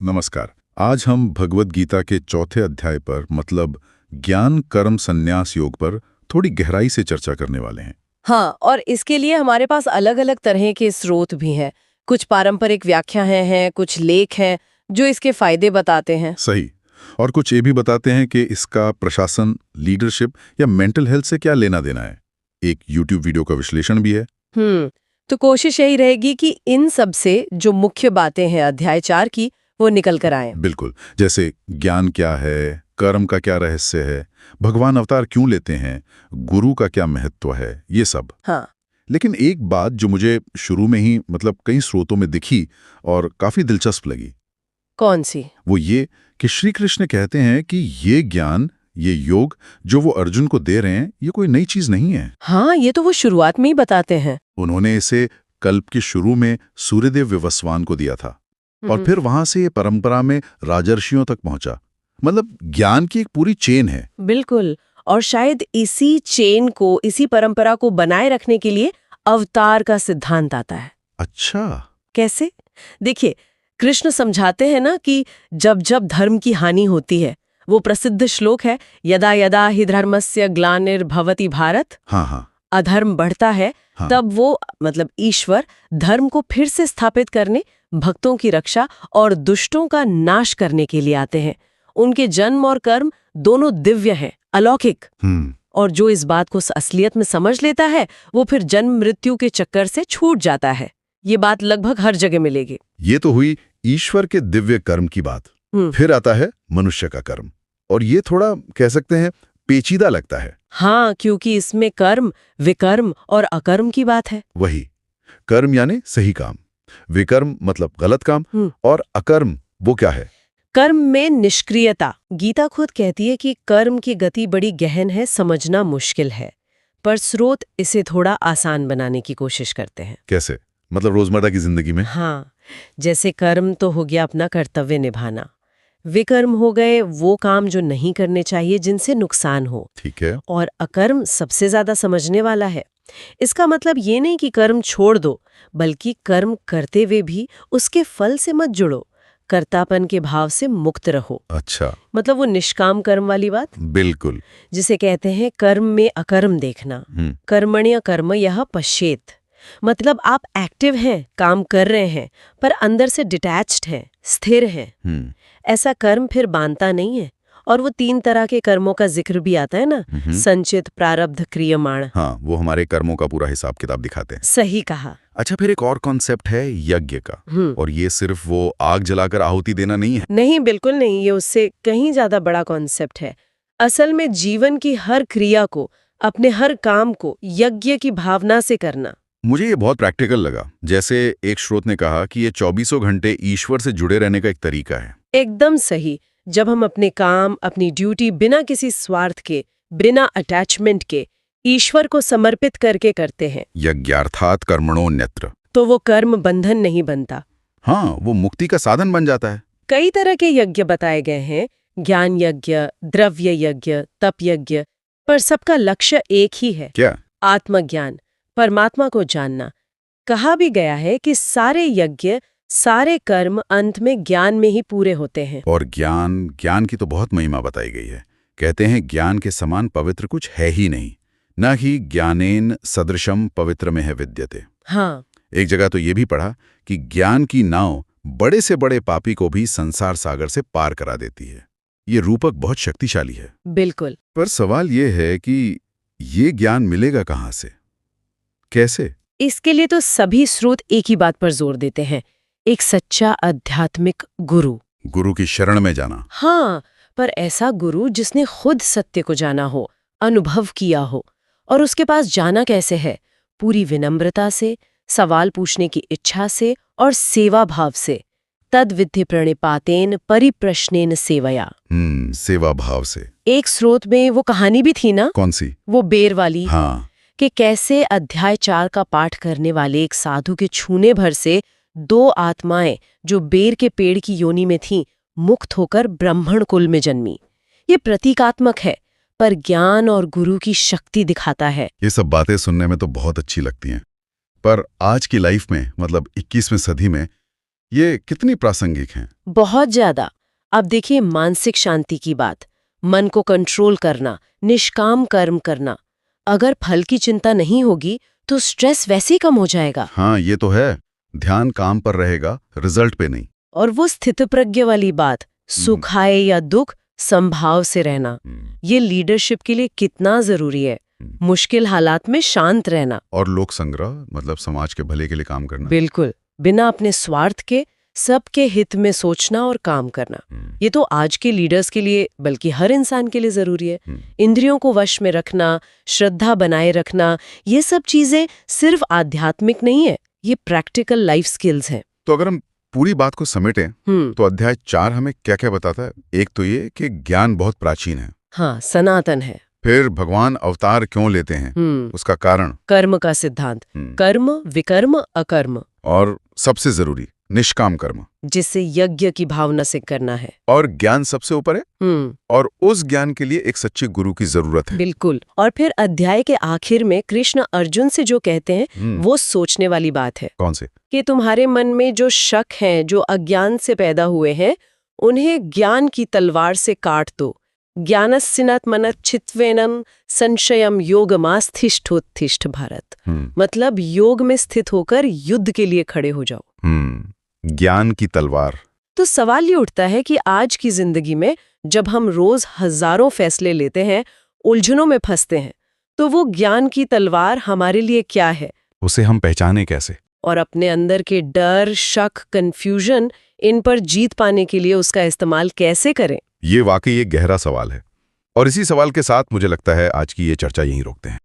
नमस्कार। आज हम भगवत गीता के चौथे अध्याय पर मतलब ज्ञान कर्म संन्यास योग पर थोड़ी गहराई से चर्चा करने वाले हैं। हाँ, और इसके लिए हमारे पास अलग-अलग तरह के स्रोत भी हैं। कुछ पारंपरिक व्याख्याएं हैं, कुछ लेख हैं जो इसके फायदे बताते हैं। सही। और कुछ ये भी बताते हैं कि इसका प्रशासन, लीडरशिप या मेंटल हेल्थ से क्या लेना देना है। एक यूट्यूब वीडियो का विश्लेषण भी है। तो कोशिश यही रहेगी कि इन सब से जो मुख्य बातें हैं अध्याय 4 की, वो निकल कर आएं। बिल्कुल। जैसे ज्ञान क्या है, कर्म का क्या रहस्य है, भगवान अवतार क्यों लेते हैं, गुरु का क्या महत्व है, ये सब। हाँ, लेकिन एक बात जो मुझे शुरू में ही मतलब कई स्रोतों में दिखी और काफी दिलचस्प लगी, कौन सी? वो ये कि श्री कृष्ण कहते हैं कि ये ज्ञान, ये योग जो वो अर्जुन को दे रहे हैं, ये कोई नई चीज नहीं है। हाँ, ये तो वो शुरुआत में ही बताते हैं। उन्होंने इसे कल्प के शुरू में सूर्यदेव विवस्वान को दिया था और फिर वहां से ये परंपरा में राजर्षियों तक पहुंचा। मतलब ज्ञान की एक पूरी चेन है। बिल्कुल। और शायद इसी चेन को, इसी परंपरा को बनाए रखने के लिए अवतार का सिद्धांत आता है। अच्छा। कैसे? देखिए, कृष्ण समझाते हैं ना कि जब जब धर्म की हानि होती है, वो प्रसिद्ध श्लोक है, यदा यदा हि धर्मस्य ग्लानिर्भवति भारत, हाँ हाँ अधर्म बढ़ता है, हाँ। तब वो मतलब ईश्वर धर्म को फिर से स्थापित करने, भक्तों की रक्षा और दुष्टों का नाश करने के लिए आते हैं। उनके जन्म और कर्म दोनों दिव्य हैं, अलौकिक। और जो इस बात को असलियत में समझ लेता है, वो फिर जन्म मृत्यु के चक्कर से छूट जाता है। ये बात लगभग हर जगह मिलेगी। ये तो हुई ईश्वर के दिव्य कर्म की बात। फिर आता है मनुष्य का कर्म, और ये थोड़ा कह सकते हैं पेचीदा लगता है। हाँ, क्योंकि इसमें कर्म, विकर्म और अकर्म की बात है। वही, कर्म यानी सही काम, विकर्म मतलब गलत काम, और अकर्म वो क्या है? कर्म में निष्क्रियता। गीता खुद कहती है कि कर्म की गति बड़ी गहन है, समझना मुश्किल है, पर स्रोत इसे थोड़ा आसान बनाने की कोशिश करते हैं। कैसे? मतलब रोजमर्रा की जिंदगी में? हाँ, जैसे कर्म तो हो गया अपना कर्तव्य निभाना, विकर्म हो गए वो काम जो नहीं करने चाहिए, जिनसे नुकसान हो। ठीक है। और अकर्म सबसे ज्यादा समझने वाला है। इसका मतलब ये नहीं कि कर्म छोड़ दो, बल्कि कर्म करते हुए भी उसके फल से मत जुड़ो, कर्तापन के भाव से मुक्त रहो। अच्छा। मतलब वो निष्काम कर्म वाली बात, बिल्कुल। जिसे कहते हैं कर्म में अकर्म देखना। कर्मण्य कर्म यह पश्येत। मतलब आप एक्टिव हैं, काम कर रहे हैं, पर अंदर से डिटैच्ड हैं, स्थिर हैं। ऐसा कर्म फिर बांधता नहीं है। और वो 3 तरह के कर्मों का जिक्र भी आता है ना, संचित, प्रारब्ध, क्रियमाण। हाँ, वो हमारे कर्मों का पूरा हिसाब किताब दिखाते हैं। सही कहा। अच्छा, फिर एक और कॉन्सेप्ट है यज्ञ का, और ये सिर्फ वो आग जलाकर आहुति देना नहीं है। नहीं, बिल्कुल नहीं, ये उससे कहीं ज्यादा बड़ा कॉन्सेप्ट है। असल में जीवन की हर क्रिया को, अपने हर काम को यज्ञ की भावना से करना। मुझे ये बहुत प्रैक्टिकल लगा। जैसे एक स्रोत ने कहा कि ये 24 घंटे ईश्वर से जुड़े रहने का एक तरीका है। एकदम सही। जब हम अपने काम, अपनी ड्यूटी बिना किसी स्वार्थ के, बिना अटैचमेंट के ईश्वर को समर्पित करके करते हैं, यज्ञार्थात कर्मणोऽन्यत्र, तो वो कर्म बंधन नहीं बनता। हाँ, वो मुक्ति का साधन बन जाता है। कई तरह के यज्ञ बताए गए हैं, ज्ञान यज्ञ, द्रव्य यज्ञ, तप यज्ञ, पर सबका लक्ष्य एक ही है। क्या? आत्मज्ञान, परमात्मा को जानना। कहा भी गया है कि सारे यज्ञ, सारे कर्म अंत में ज्ञान में ही पूरे होते हैं। और ज्ञान की तो बहुत महिमा बताई गई है। कहते हैं ज्ञान के समान पवित्र कुछ है ही नहीं, न ही ज्ञानेन सदृशम पवित्र में है विद्यते। हाँ, एक जगह तो ये भी पढ़ा कि ज्ञान की नाव बड़े से बड़े पापी को भी संसार सागर से पार करा देती है। ये रूपक बहुत शक्तिशाली है। बिल्कुल। पर सवाल ये है कि ये ज्ञान मिलेगा कहाँ से, कैसे? इसके लिए तो सभी स्रोत एक ही बात पर जोर देते हैं, एक सच्चा आध्यात्मिक गुरु। गुरु की शरण में जाना। हाँ, पर ऐसा गुरु जिसने खुद सत्य को जाना हो, अनुभव किया हो। और उसके पास जाना कैसे है? पूरी विनम्रता से, सवाल पूछने की इच्छा से और सेवा भाव से। तद विद्धि प्रणिपातेन परिप्रश्नेन सेवया। सेवा भाव से। एक स्रोत में वो कहानी भी थी ना, कौन सी? वो बेर वाली। हाँ। कि कैसे अध्याय 4 का पाठ करने वाले एक साधु के छूने भर से 2 आत्माएं जो बेर के पेड़ की योनि में थीं, मुक्त होकर ब्राह्मण कुल में जन्मी। ये प्रतीकात्मक है, पर ज्ञान और गुरु की शक्ति दिखाता है। ये सब बातें सुनने में तो बहुत अच्छी लगती हैं, पर आज की लाइफ में मतलब 21वीं सदी में ये कितनी प्रासंगिक हैं? बहुत ज्यादा। अब देखिए मानसिक शांति की बात, मन को कंट्रोल करना, निष्काम कर्म करना। अगर फल की चिंता नहीं होगी तो स्ट्रेस वैसे ही कम हो जाएगा। हाँ, ये तो है। ध्यान काम पर रहेगा, रिजल्ट पे नहीं। और वो स्थितप्रज्ञ वाली बात, सुख आए या दुख संभाव से रहना, ये लीडरशिप के लिए कितना जरूरी है। मुश्किल हालात में शांत रहना। और लोक संग्रह मतलब समाज के भले के लिए काम करना। बिल्कुल, बिना अपने स्वार्थ के सबके हित में सोचना और काम करना। ये तो आज के लीडर्स के लिए बल्कि हर इंसान के लिए जरूरी है। इंद्रियों को वश में रखना, श्रद्धा बनाए रखना, ये सब चीजें सिर्फ आध्यात्मिक नहीं है, ये प्रैक्टिकल लाइफ स्किल्स हैं। तो अगर हम पूरी बात को समेटें तो अध्याय 4 हमें क्या क्या बताता है? एक तो ये कि ज्ञान बहुत प्राचीन है। हाँ, सनातन है। फिर भगवान अवतार क्यों लेते हैं, उसका कारण, कर्म का सिद्धांत, कर्म, विकर्म, अकर्म, और सबसे जरूरी निष्काम कर्म, जिससे यज्ञ की भावना से करना है। और ज्ञान सबसे ऊपर है, और उस ज्ञान के लिए एक सच्चे गुरु की जरूरत है। बिल्कुल। और फिर अध्याय के आखिर में कृष्ण अर्जुन से जो कहते हैं वो सोचने वाली बात है। कौन से? कि तुम्हारे मन में जो शक हैं, जो अज्ञान से पैदा हुए हैं, उन्हें ज्ञान की तलवार से काट दो। ज्ञानस्सिनात्मनश्चित्वेनं संशयं योगमास्तिष्ठोत्तिष्ठ भारत। मतलब योग में स्थित होकर युद्ध के लिए खड़े हो जाओ। ज्ञान की तलवार। तो सवाल ये उठता है कि आज की जिंदगी में जब हम रोज हजारों फैसले लेते हैं, उलझनों में फंसते हैं, तो वो ज्ञान की तलवार हमारे लिए क्या है? उसे हम पहचाने कैसे? और अपने अंदर के डर, शक, कंफ्यूजन, इन पर जीत पाने के लिए उसका इस्तेमाल कैसे करें? ये वाकई एक गहरा सवाल है। और इसी सवाल के साथ मुझे लगता है आज की ये चर्चा यहीं रोकते हैं।